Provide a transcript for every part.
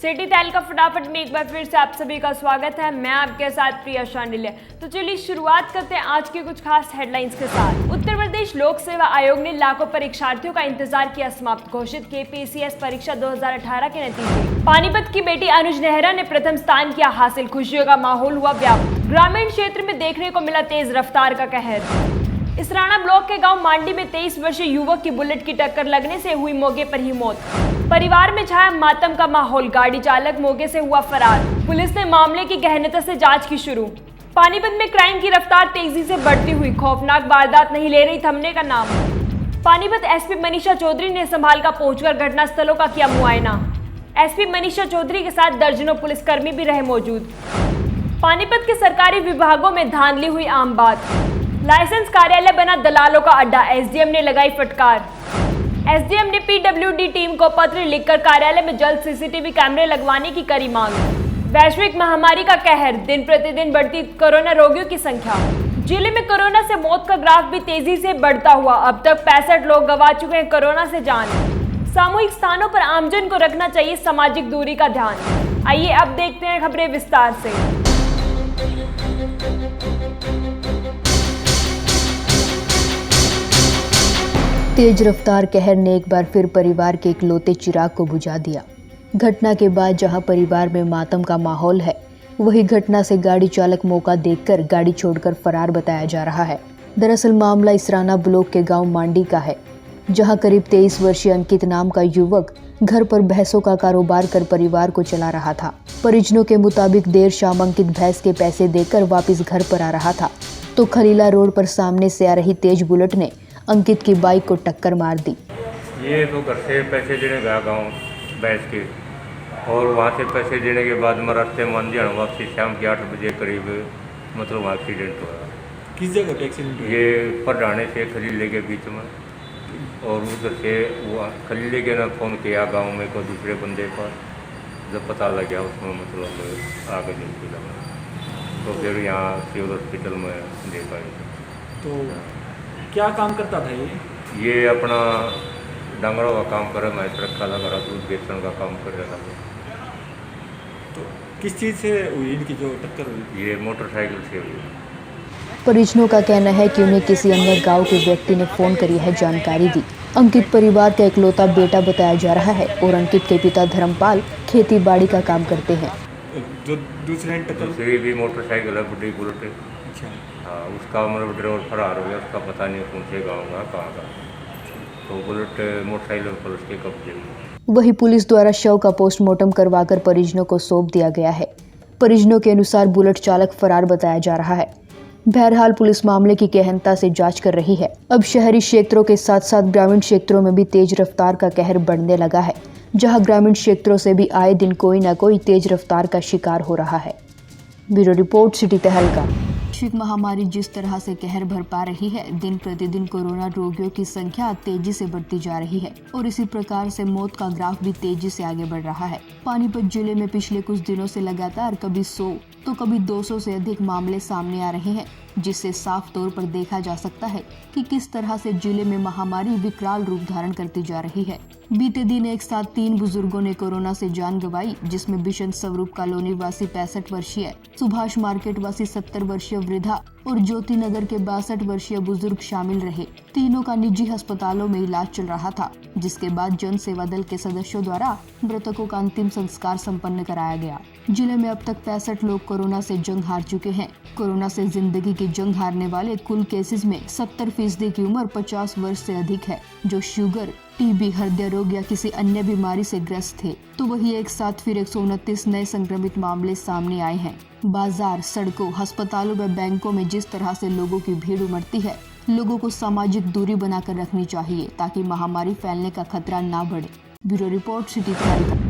City तहल का फटाफट में एक बार फिर से आप सभी का स्वागत है। मैं आपके साथ प्रिया शांडिल्य। तो चलिए शुरुआत करते हैं आज के कुछ खास हेडलाइंस के साथ। उत्तर प्रदेश लोक सेवा आयोग ने लाखों परीक्षार्थियों का इंतजार किया समाप्त, घोषित KPSC परीक्षा 2018 के नतीजे। पानीपत की बेटी अनुज नेहरा ने प्रथम स्थान किया हासिल, खुशियों का माहौल हुआ व्यापक। ग्रामीण क्षेत्र में देखने को मिला तेज रफ्तार का कहर। इसराना ब्लॉक के गांव मांडी में 23 वर्षीय युवक की बुलेट की टक्कर लगने से हुई मौके पर ही मौत। परिवार में छाया मातम का माहौल, गाड़ी चालक मौके से हुआ फरार। पुलिस ने मामले की गहनता से जांच की शुरू। पानीपत में क्राइम की रफ्तार तेजी से बढ़ती हुई, खौफनाक वारदात नहीं ले रही थमने का नाम। पानीपत SP मनीषा चौधरी ने संभाल पहुंचकर घटनास्थलों का किया मुआयना। SP मनीषा चौधरी के साथ दर्जनों पुलिसकर्मी भी रहे मौजूद। पानीपत के सरकारी विभागों में धांधली हुई आम बात। लाइसेंस कार्यालय बना दलालों का अड्डा, SDM ने लगाई फटकार। SDM ने PWD टीम को पत्र लिखकर कार्यालय में जल्द CCTV कैमरे लगवाने की करी मांग। वैश्विक महामारी का कहर, दिन प्रतिदिन बढ़ती कोरोना रोगियों की संख्या। जिले में कोरोना से मौत का ग्राफ भी तेजी से बढ़ता हुआ, अब तक 65 लोग गंवा चुके हैं कोरोना से जान। सामूहिक स्थानों पर आमजन को रखना चाहिए सामाजिक दूरी का ध्यान। आइए अब देखते हैं खबरें विस्तार से। तेज रफ्तार कहर ने एक बार फिर परिवार के इकलौते चिराग को बुझा दिया। घटना के बाद जहां परिवार में मातम का माहौल है, वही घटना से गाड़ी चालक मौका देखकर गाड़ी छोड़कर फरार बताया जा रहा है। दरअसल मामला इसराना ब्लॉक के गांव मांडी का है, जहां करीब 23 वर्षीय अंकित नाम का युवक घर पर भैंसों का कारोबार कर परिवार को चला रहा था। परिजनों के मुताबिक देर शाम अंकित भैंस के पैसे देकर वापिस घर पर आ रहा था तो खलीला रोड पर सामने से आ रही तेज बुलेट ने अंकित की बाइक को टक्कर मार दी। ये तो घर से पैसे देने गया गाँव भैंस के, और वहाँ से पैसे देने के बाद मैं रास्ते में मंदिर वापसी शाम के 8 बजे करीब मतलब वहाँ एक्सीडेंट हुआ। किस जगह पे एक्सीडेंट हुआ? ये परडाने से खलीले के बीच में, और उधर से वो खलीले के ने फ़ोन किया गांव में कोई दूसरे बंदे पर, जब पता लग गया उसमें मतलब आगे नहीं लगा, तो फिर यहाँ सिविल हॉस्पिटल में देखा। तो क्या काम करता था ये अपना डांगरों का काम करे, मैं ट्रक का लगा रहा, दूध बेचने का काम कर रहा था। तो किस चीज़ से हुई इनकी जो टक्कर हुई? ये मोटरसाइकिल से हुई। परिजनों का कहना है कि उन्हें किसी अन्य गांव के व्यक्ति ने फोन कर यह जानकारी दी। अंकित परिवार का इकलौता बेटा बताया जा रहा है और अंकित के पिता धर्मपाल खेती बाड़ी का काम करते हैं। जो दूसरी भी मोटरसाइकिल है, बुढ़ी बुलेट। अच्छा। हाँ, उसका मतलब ड्राइवर फरार हो गया, उसका पता नहीं कौन से गाँव का कहाँ का, तो बुलेट मोटरसाइकिल पर उसके कब्जे में। वही पुलिस द्वारा शव का पोस्टमार्टम करवाकर परिजनों को सौंप दिया गया है। परिजनों के अनुसार बुलेट चालक फरार बताया जा रहा है। बहरहाल पुलिस मामले की गहनता से जांच कर रही है। अब शहरी क्षेत्रों के साथ साथ ग्रामीण क्षेत्रों में भी तेज रफ्तार का कहर बढ़ने लगा है, जहां ग्रामीण क्षेत्रों से भी आए दिन कोई न कोई तेज रफ्तार का शिकार हो रहा है। ब्यूरो रिपोर्ट, सिटी तहलका। वैश्विक महामारी जिस तरह से कहर बरपा रही है, दिन प्रतिदिन कोरोना रोगियों की संख्या तेजी से बढ़ती जा रही है और इसी प्रकार से मौत का ग्राफ भी तेजी से आगे बढ़ रहा है। पानीपत जिले में पिछले कुछ दिनों से लगातार कभी 100 तो कभी 200 से अधिक मामले सामने आ रहे हैं, जिससे साफ तौर पर देखा जा सकता है कि किस तरह से जिले में महामारी विकराल रूप धारण करती जा रही है। बीते दिन एक साथ 3 बुजुर्गों ने कोरोना से जान गंवाई, जिसमें बिशन स्वरूप कॉलोनी वासी 65 वर्षीय, सुभाष मार्केट वासी 70 वर्षीय वृद्धा और ज्योति नगर के 62 वर्षीय बुजुर्ग शामिल रहे। तीनों का निजी अस्पतालों में इलाज चल रहा था, जिसके बाद जन सेवा दल के सदस्यों द्वारा मृतकों का अंतिम संस्कार संपन्न कराया गया। जिले में अब तक 65 लोग कोरोना से जंग हार चुके हैं। कोरोना से जिंदगी की जंग हारने वाले कुल केसेस में 70% की उम्र 50 वर्ष से अधिक है, जो शुगर, TB, हृदय रोग या किसी अन्य बीमारी से ग्रस्त थे। तो वही एक साथ फिर 129 नए संक्रमित मामले सामने आए हैं। बाजार, सड़कों, अस्पतालों व बैंकों में जिस तरह से लोगों की भीड़ उमड़ती है, लोगों को सामाजिक दूरी बनाकर रखनी चाहिए ताकि महामारी फैलने का खतरा ना बढ़े। ब्यूरो रिपोर्ट, सिटी तहलका।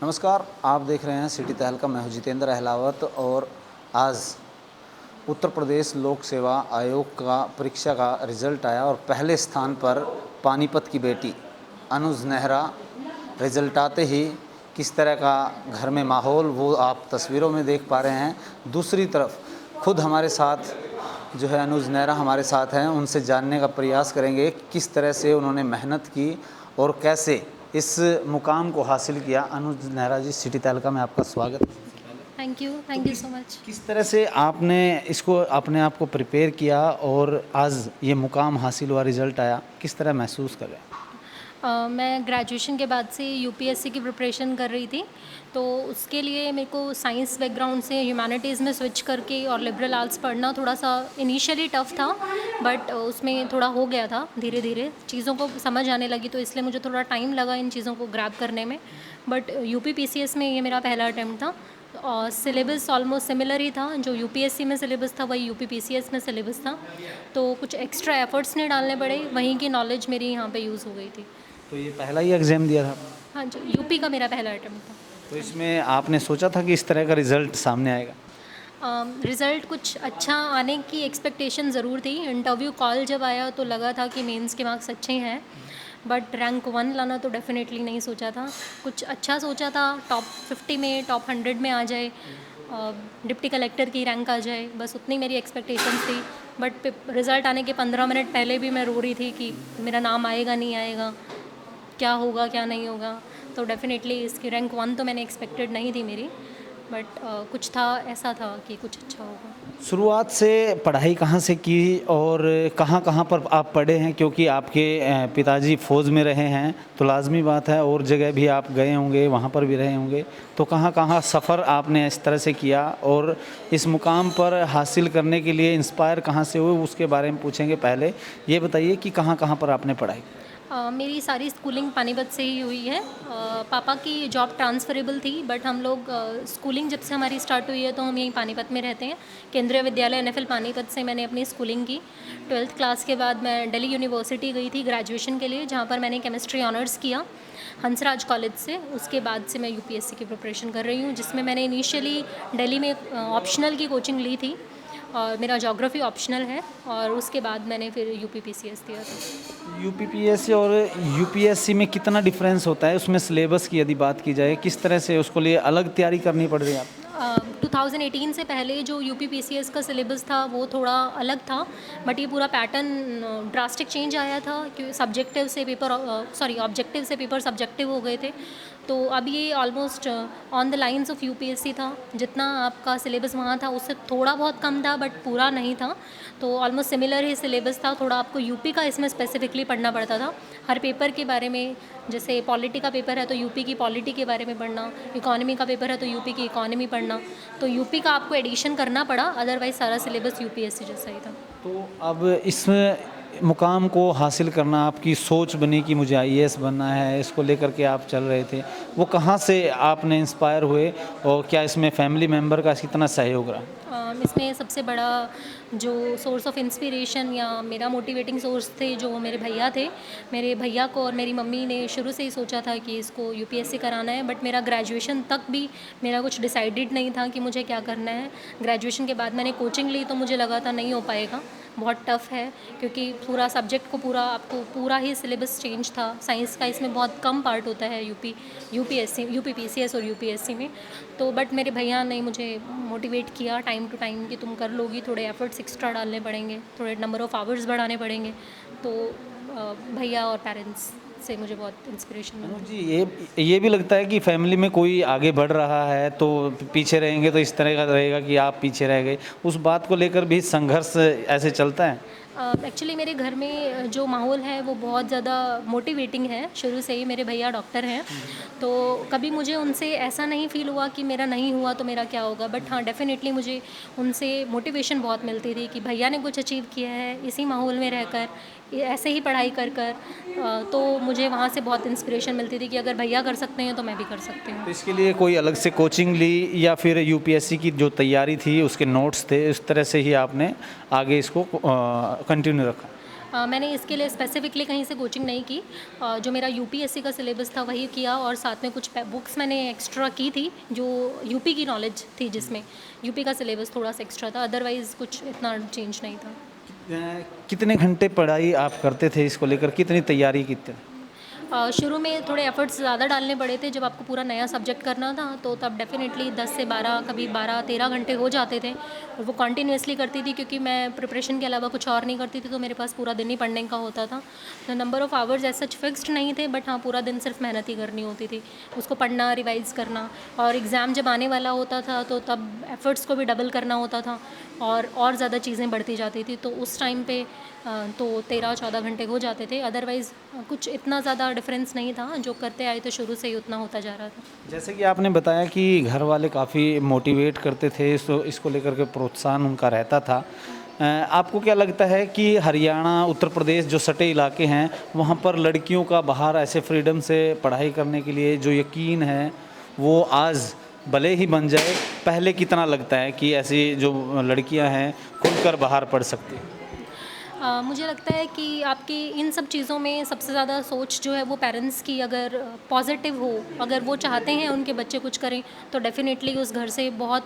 नमस्कार, आप देख रहे हैं सिटी तहलका। मैं हूं जितेंद्र अहलावत और आज उत्तर प्रदेश लोक सेवा आयोग का परीक्षा का रिजल्ट आया और पहले स्थान पर पानीपत की बेटी अनुज नेहरा। रिजल्ट आते ही किस तरह का घर में माहौल वो आप तस्वीरों में देख पा रहे हैं। दूसरी तरफ खुद हमारे साथ जो है अनुज नेहरा हमारे साथ हैं, उनसे जानने का प्रयास करेंगे किस तरह से उन्होंने मेहनत की और कैसे इस मुकाम को हासिल किया। अनुज नेहरा जी, सिटी तहलका में आपका स्वागत। Thank you so much. किस तरह से आपने इसको अपने आप को प्रिपेयर किया और आज ये मुकाम हासिल हुआ, रिज़ल्ट आया, किस तरह महसूस कर रहे हैं? मैं ग्रेजुएशन के बाद से यूपीएससी की प्रिपरेशन कर रही थी, तो उसके लिए मेरे को साइंस बैकग्राउंड से ह्यूमैनिटीज़ में स्विच करके और लिबरल आर्ट्स पढ़ना थोड़ा सा इनिशियली टफ़ था, बट उसमें थोड़ा हो गया था, धीरे धीरे चीज़ों को समझ आने लगी, तो इसलिए मुझे थोड़ा टाइम लगा इन चीज़ों को ग्रैब करने में। बट यूपीपीसीएस में ये मेरा पहला अटैम्प्ट था और सिलेबस ऑलमोस्ट सिमिलर ही था। जो यूपीएससी में सिलेबस था वही यूपीपीसीएस में सिलेबस था, तो कुछ एक्स्ट्रा एफर्ट्स नहीं डालने पड़े, वहीं की नॉलेज मेरी यहाँ पे यूज़ हो गई थी। तो ये पहला ही एग्ज़ाम दिया था? हाँ जी, यूपी का मेरा पहला अटैम्प्ट था। तो इसमें आपने सोचा था कि इस तरह का रिज़ल्ट सामने आएगा? रिज़ल्ट कुछ अच्छा आने की एक्सपेक्टेशन ज़रूर थी। इंटरव्यू कॉल जब आया तो लगा था कि मेंस के मार्क्स अच्छे हैं, बट रैंक 1 लाना तो डेफिनेटली नहीं सोचा था। कुछ अच्छा सोचा था, टॉप 50 में, टॉप 100 में आ जाए, डिप्टी कलेक्टर की रैंक आ जाए, बस उतनी मेरी एक्सपेक्टेशन थी। बट रिज़ल्ट आने के 15 मिनट पहले भी मैं रो रही थी कि मेरा नाम आएगा नहीं आएगा, क्या होगा क्या नहीं होगा। तो डेफिनेटली इसकी रैंक 1 तो मैंने एक्सपेक्टेड नहीं थी मेरी, बट कुछ था, ऐसा था कि कुछ अच्छा होगा। शुरुआत से पढ़ाई कहाँ से की और कहाँ कहाँ पर आप पढ़े हैं? क्योंकि आपके पिताजी फ़ौज में रहे हैं तो लाजमी बात है, और जगह भी आप गए होंगे, वहाँ पर भी रहे होंगे, तो कहाँ कहाँ सफ़र आपने इस तरह से किया और इस मुकाम पर हासिल करने के लिए इंस्पायर कहाँ से हुए, उसके बारे में पूछेंगे। पहले ये बताइए कि कहाँ कहाँ पर आपने पढ़ाई? मेरी सारी स्कूलिंग पानीपत से ही हुई है। पापा की जॉब ट्रांसफ़रेबल थी, बट हम लोग स्कूलिंग जब से हमारी स्टार्ट हुई है तो हम यहीं पानीपत में रहते हैं। केंद्रीय विद्यालय NFL पानीपत से मैंने अपनी स्कूलिंग की। 12th क्लास के बाद मैं दिल्ली यूनिवर्सिटी गई थी ग्रेजुएशन के लिए, जहाँ पर मैंने केमिस्ट्री ऑनर्स किया हंसराज कॉलेज से। उसके बाद से मैं यूपीएससी की प्रिपरेशन कर रही हूँ, जिसमें मैंने इनिशियली दिल्ली में ऑप्शनल की कोचिंग ली थी और मेरा ज्योग्राफी ऑप्शनल है, और उसके बाद मैंने फिर यूपीपीसीएस दिया था। यूपीपीएससी और यूपीएससी में कितना डिफरेंस होता है? उसमें सिलेबस की यदि बात की जाए, किस तरह से उसको लिए अलग तैयारी करनी पड़ रही है आप? 2018 से पहले जो यूपीपीसीएस का सिलेबस था वो थोड़ा अलग था, बट ये पूरा पैटर्न ड्रास्टिक चेंज आया था कि सब्जेक्टिव से पेपर ऑब्जेक्टिव से पेपर सब्जेक्टिव हो गए थे। तो अब ये almost on the lines of UPSC था। जितना आपका सिलेबस वहाँ था उससे थोड़ा बहुत कम था, बट पूरा नहीं था, तो ऑलमोस्ट सिमिलर ही सिलेबस था। थोड़ा आपको यूपी का इसमें स्पेसिफिकली पढ़ना पड़ता था हर पेपर के बारे में। जैसे पॉलिटी का पेपर है तो यूपी की पॉलिटी के बारे में पढ़ना, इकोनॉमी का पेपर है तो यूपी की इकोनॉमी पढ़ना, तो यूपी का आपको एडिशन करना पड़ा, अदरवाइज सारा सिलेबस यूपीएससी जैसा ही था। तो अब इस मुकाम को हासिल करना, आपकी सोच बनी कि मुझे IAS बनना है, इसको लेकर के आप चल रहे थे, वो कहाँ से आपने इंस्पायर हुए और क्या इसमें फैमिली मेम्बर का कितना सहयोग रहा? इसमें सबसे बड़ा जो सोर्स ऑफ इंस्पिरेशन या मेरा मोटिवेटिंग सोर्स थे जो मेरे भैया थे। मेरे भैया को और मेरी मम्मी ने शुरू से ही सोचा था कि इसको यूपीएससी कराना है, बट मेरा ग्रेजुएशन तक भी मेरा कुछ डिसाइडेड नहीं था कि मुझे क्या करना है। ग्रेजुएशन के बाद मैंने कोचिंग ली तो मुझे लगा था नहीं हो पाएगा, बहुत टफ़ है, क्योंकि पूरा सब्जेक्ट को आपको पूरा ही सिलेबस चेंज था। साइंस का इसमें बहुत कम पार्ट होता है यूपीपीसीएस और यूपीएससी में। तो बट मेरे भैया ने मुझे मोटिवेट किया टाइम टू टाइम कि तुम कर लोगी, थोड़े एफर्ट्स एक्स्ट्रा डालने पड़ेंगे, थोड़े नंबर ऑफ़ आवर्स बढ़ाने पड़ेंगे। तो भैया और पेरेंट्स से मुझे बहुत इंस्पिरेशन मिली। जी, ये भी लगता है कि फैमिली में कोई आगे बढ़ रहा है तो पीछे रहेंगे तो इस तरह का रहेगा कि आप पीछे रह गए, उस बात को लेकर भी संघर्ष ऐसे चलता है? एक्चुअली मेरे घर में जो माहौल है वो बहुत ज़्यादा मोटिवेटिंग है। शुरू से ही मेरे भैया डॉक्टर हैं, तो कभी मुझे उनसे ऐसा नहीं फ़ील हुआ कि मेरा नहीं हुआ तो मेरा क्या होगा। बट हाँ, डेफ़िनेटली मुझे उनसे मोटिवेशन बहुत मिलती थी कि भैया ने कुछ अचीव किया है इसी माहौल में रहकर, ऐसे ही पढ़ाई कर तो मुझे वहाँ से बहुत इंस्पिरेशन मिलती थी कि अगर भैया कर सकते हैं तो मैं भी कर सकती हूँ। तो इसके लिए कोई अलग से कोचिंग ली या फिर यूपीएससी की जो तैयारी थी उसके नोट्स थे, उस तरह से ही आपने आगे इसको कंटिन्यू रखा? मैंने इसके लिए स्पेसिफिकली कहीं से कोचिंग नहीं की। जो मेरा यूपीएससी का सिलेबस था वही किया, और साथ में कुछ बुक्स मैंने एक्स्ट्रा की थी जो यूपी की नॉलेज थी, जिसमें यूपी का सिलेबस थोड़ा सा एक्स्ट्रा था, अदरवाइज़ कुछ इतना चेंज नहीं था। कितने घंटे पढ़ाई आप करते थे इसको लेकर, कितनी तैयारी की थी? शुरू में थोड़े एफर्ट्स ज़्यादा डालने पड़े थे, जब आपको पूरा नया सब्जेक्ट करना था तो तब डेफिनेटली 10 से 12, कभी 12-13 घंटे हो जाते थे, और वो कॉन्टीन्यूसली करती थी क्योंकि मैं प्रिपरेशन के अलावा कुछ और नहीं करती थी, तो मेरे पास पूरा दिन ही पढ़ने का होता था। तो number of hours as such fixed नहीं थे, बट हाँ पूरा दिन सिर्फ मेहनत ही करनी होती थी, उसको पढ़ना, रिवाइज़ करना, और एग्ज़ाम जब आने वाला होता था तो तब एफ़र्ट्स को भी डबल करना होता था और ज़्यादा चीज़ें बढ़ती जाती थी। तो उस टाइम पे तो 13-14 घंटे हो जाते थे, अदरवाइज़ कुछ इतना ज़्यादा डिफरेंस नहीं था, जो करते आए तो शुरू से ही उतना होता जा रहा था। जैसे कि आपने बताया कि घर वाले काफ़ी मोटिवेट करते थे, इसको लेकर के प्रोत्साहन उनका रहता था। आपको क्या लगता है कि हरियाणा, उत्तर प्रदेश जो सटे इलाके हैं, वहाँ पर लड़कियों का बाहर ऐसे फ्रीडम से पढ़ाई करने के लिए जो यकीन है वो आज भले ही बन जाए, पहले कितना लगता है कि ऐसी जो लड़कियाँ हैं खुलकर बाहर पढ़ सकती हैं? मुझे लगता है कि आपकी इन सब चीज़ों में सबसे ज़्यादा सोच जो है वो पेरेंट्स की अगर पॉजिटिव हो, अगर वो चाहते हैं उनके बच्चे कुछ करें, तो डेफ़िनेटली उस घर से बहुत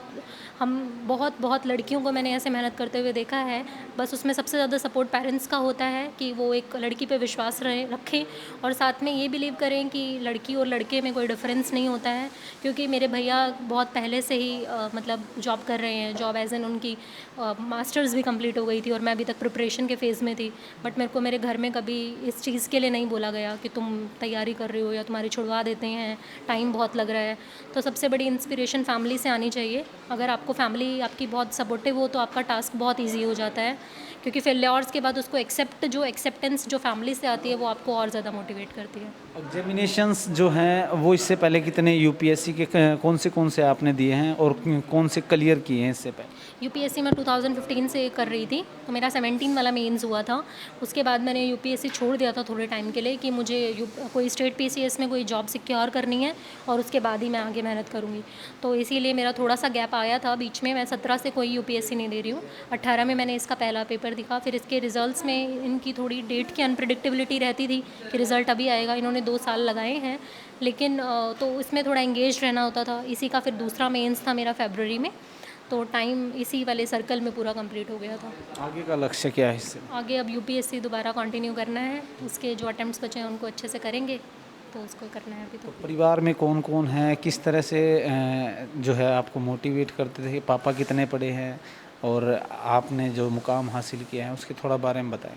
लड़कियों को मैंने ऐसे मेहनत करते हुए देखा है। बस उसमें सबसे ज़्यादा सपोर्ट पेरेंट्स का होता है कि वो एक लड़की पे विश्वास रखें, और साथ में ये बिलीव करें कि लड़की और लड़के में कोई डिफरेंस नहीं होता है। क्योंकि मेरे भैया बहुत पहले से ही मतलब जॉब कर रहे हैं, जॉब एज एन उनकी मास्टर्स भी कंप्लीट हो गई थी, और मैं अभी तक प्रिपरेशन के फेज़ में थी, बट मेरे को मेरे घर में कभी इस चीज़ के लिए नहीं बोला गया कि तुम तैयारी कर रही हो या तुम्हारी छुड़वा देते हैं, टाइम बहुत लग रहा है। तो सबसे बड़ी इंस्पिरेशन फैमिली से आनी चाहिए। अगर आपको फैमिली आपकी बहुत सपोर्टिव हो तो आपका टास्क बहुत ईजी हो जाता है, क्योंकि फेलियर्स के बाद उसको एक्सेप्टेंस जो फैमिली से आती है वो आपको और ज़्यादा मोटिवेट करती है। एग्जामिनेशंस जो हैं वो इससे पहले कितने यूपीएससी के कौन से आपने दिए हैं और कौन से क्लियर किए हैं इससे पहले? यूपीएससी मैं 2015 से कर रही थी, तो मेरा 17 वाला मेंस हुआ था। उसके बाद मैंने यूपीएससी छोड़ दिया था थोड़े टाइम के लिए कि मुझे कोई स्टेट पीसीएस में कोई जॉब सिक्योर करनी है, और उसके बाद ही मैं आगे मेहनत करूँगी। तो इसीलिए मेरा थोड़ा सा गैप आया था बीच में। मैं 17 से कोई यूपीएससी नहीं दे रही हूँ। 18 में मैंने इसका पहला पेपर दिखा, फिर इसके रिजल्ट्स में इनकी थोड़ी डेट की अनप्रिडिक्टेबिलिटी रहती थी कि रिज़ल्ट अभी आएगा। इन्होंने 2 साल लगाए हैं, लेकिन तो इसमें थोड़ा एंगेज रहना होता था। इसी का फिर दूसरा मेंस था मेरा फरवरी में, तो टाइम इसी वाले सर्कल में पूरा कंप्लीट हो गया था। आगे का लक्ष्य क्या है इससे? आगे अब यूपीएससी दोबारा कंटिन्यू करना है, उसके जो अटेम्प्ट्स बचे हैं उनको अच्छे से करेंगे, तो उसको करना है अभी। तो परिवार में कौन कौन है, किस तरह से जो है आपको मोटिवेट करते थे? पापा कितने पढ़े हैं और आपने जो मुकाम हासिल किया है उसके थोड़ा बारे में बताएं।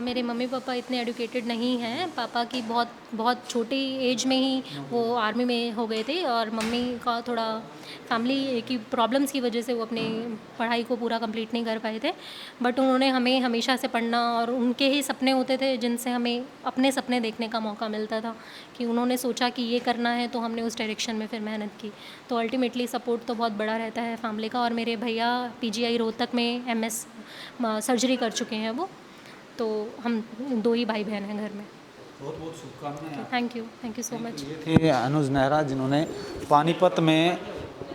मेरे मम्मी पापा इतने एडुकेटेड नहीं हैं। पापा की बहुत छोटी एज में ही वो आर्मी में हो गए थे, और मम्मी का थोड़ा फैमिली की प्रॉब्लम्स की वजह से वो अपनी पढ़ाई को पूरा कंप्लीट नहीं कर पाए थे। बट उन्होंने हमें हमेशा से पढ़ना, और उनके ही सपने होते थे जिनसे हमें अपने सपने देखने का मौका मिलता था, कि उन्होंने सोचा कि ये करना है तो हमने उस डायरेक्शन में फिर मेहनत की। तो अल्टीमेटली सपोर्ट तो बहुत बड़ा रहता है फैमिली का। और मेरे भैया पीजीआई रोहतक में एमएस सर्जरी कर चुके हैं वो, तो हम 2 ही भाई बहन हैं घर में। बहुत बहुत शुभकामनाएं। Thank you so much. ये थे अनुज नेहरा, जिन्होंने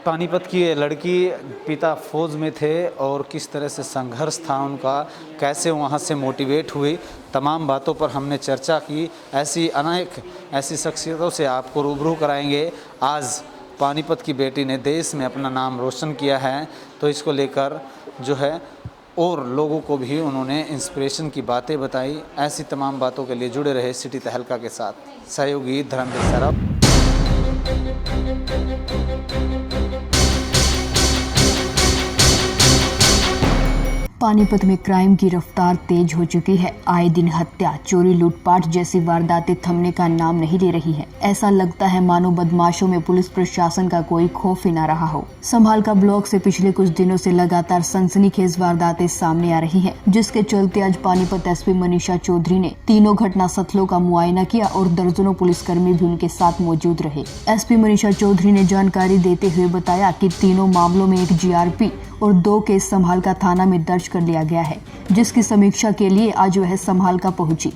पानीपत की लड़की, पिता फौज में थे और किस तरह से संघर्ष था उनका, कैसे वहाँ से मोटिवेट हुई, तमाम बातों पर हमने चर्चा की। ऐसी शख्सियतों से आपको रूबरू कराएंगे। आज पानीपत की बेटी ने देश में अपना नाम रोशन किया है, तो इसको लेकर जो है और लोगों को भी उन्होंने इंस्पिरेशन की बातें बताई। ऐसी तमाम बातों के लिए जुड़े रहे सिटी तहलका के साथ। सहयोगी धर्मवीर सराफ। पानीपत में क्राइम की रफ्तार तेज हो चुकी है। आए दिन हत्या, चोरी, लूटपाट जैसी वारदातें थमने का नाम नहीं ले रही है। ऐसा लगता है मानो बदमाशों में पुलिस प्रशासन का कोई खौफ ही न रहा हो। संभालका ब्लॉक से पिछले कुछ दिनों से लगातार सनसनीखेज वारदातें सामने आ रही हैं, जिसके चलते आज पानीपत एसपी मनीषा चौधरी ने तीनों घटना स्थलों का मुआयना किया और दर्जनों पुलिसकर्मी भी उनके साथ मौजूद रहे। एसपी मनीषा चौधरी ने जानकारी देते हुए बताया कि तीनों मामलों में एक जीआरपी और 2 केस संभालका थाना में दर्ज कर लिया गया है, जिसकी समीक्षा के लिए आज वह संभालका पहुंची।